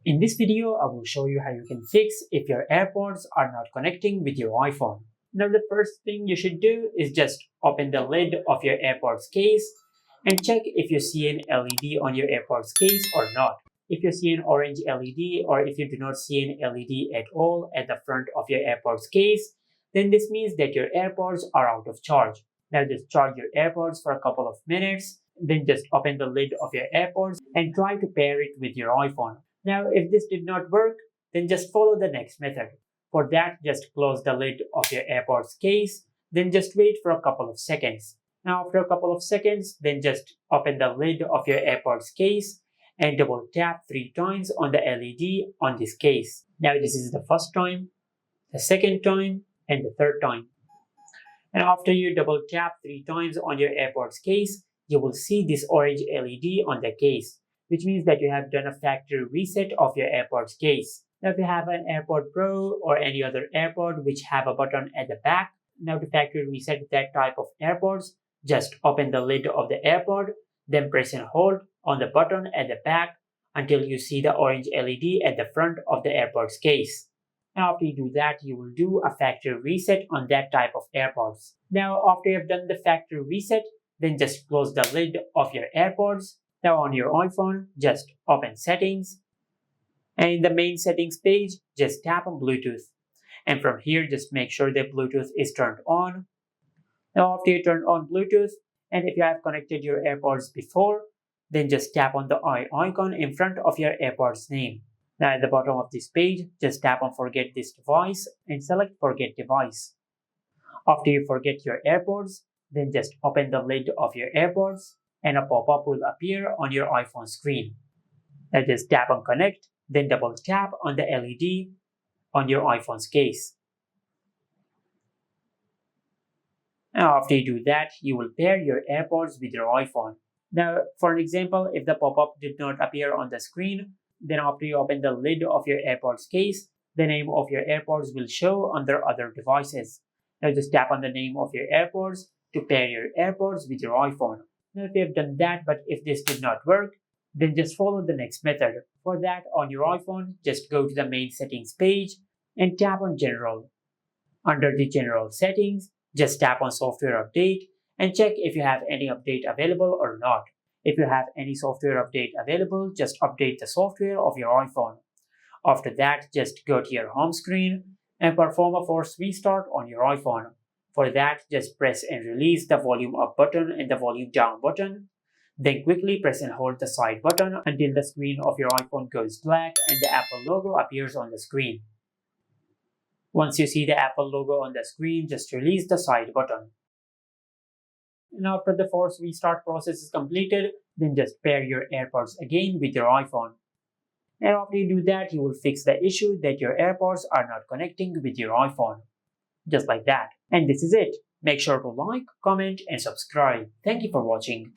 In this video, I will show you how you can fix if your AirPods are not connecting with your iPhone. Now, the first thing you should do is just open the lid of your AirPods case and check if you see an LED on your AirPods case or not. If you see an orange LED or if you do not see an LED at all at the front of your AirPods case, then this means that your AirPods are out of charge. Now just charge your AirPods for a couple of minutes, then just open the lid of your AirPods and try to pair it with your iPhone. Now if this did not work, then just follow the next method. For that, just close the lid of your AirPods case, then just wait for a couple of seconds. Now after a couple of seconds, then just open the lid of your AirPods case and double tap 3 times on the LED on this case. Now this is the first time, the second time, and the third time. And after you double tap 3 times on your AirPods case, you will see this orange LED on the case, which means that you have done a factory reset of your AirPods case. Now if you have an AirPod Pro or any other AirPod which have a button at the back, now to factory reset that type of AirPods, just open the lid of the AirPod, then press and hold on the button at the back until you see the orange LED at the front of the AirPods case. Now after you do that, you will do a factory reset on that type of AirPods. Now after you have done the factory reset, then just close the lid of your AirPods. Now on your iPhone, just open settings. And in the main settings page, just tap on Bluetooth. And from here, just make sure that Bluetooth is turned on. Now after you turn on Bluetooth, and if you have connected your AirPods before, then just tap on the eye icon in front of your AirPods name. Now at the bottom of this page, just tap on Forget this device and select Forget device. After you forget your AirPods, then just open the lid of your AirPods and a pop-up will appear on your iPhone screen. Now just tap on Connect, then double tap on the LED on your iPhone's case. Now after you do that, you will pair your AirPods with your iPhone. Now for an example, if the pop-up did not appear on the screen, then after you open the lid of your AirPods case, the name of your AirPods will show under other devices. Now just tap on the name of your AirPods to pair your AirPods with your iPhone. Now if you have done that, but if this did not work, then just follow the next method. For that, on your iPhone, just go to the main settings page and tap on General. Under the General settings, just tap on Software Update and check if you have any update available or not. If you have any software update available, just update the software of your iPhone. After that, just go to your home screen and perform a force restart on your iPhone. For that, just press and release the volume up button and the volume down button. Then quickly press and hold the side button until the screen of your iPhone goes black and the Apple logo appears on the screen. Once you see the Apple logo on the screen, just release the side button. And after the force restart process is completed, then just pair your AirPods again with your iPhone. And after you do that, you will fix the issue that your AirPods are not connecting with your iPhone. Just like that. And this is it. Make sure to like, comment, and subscribe. Thank you for watching.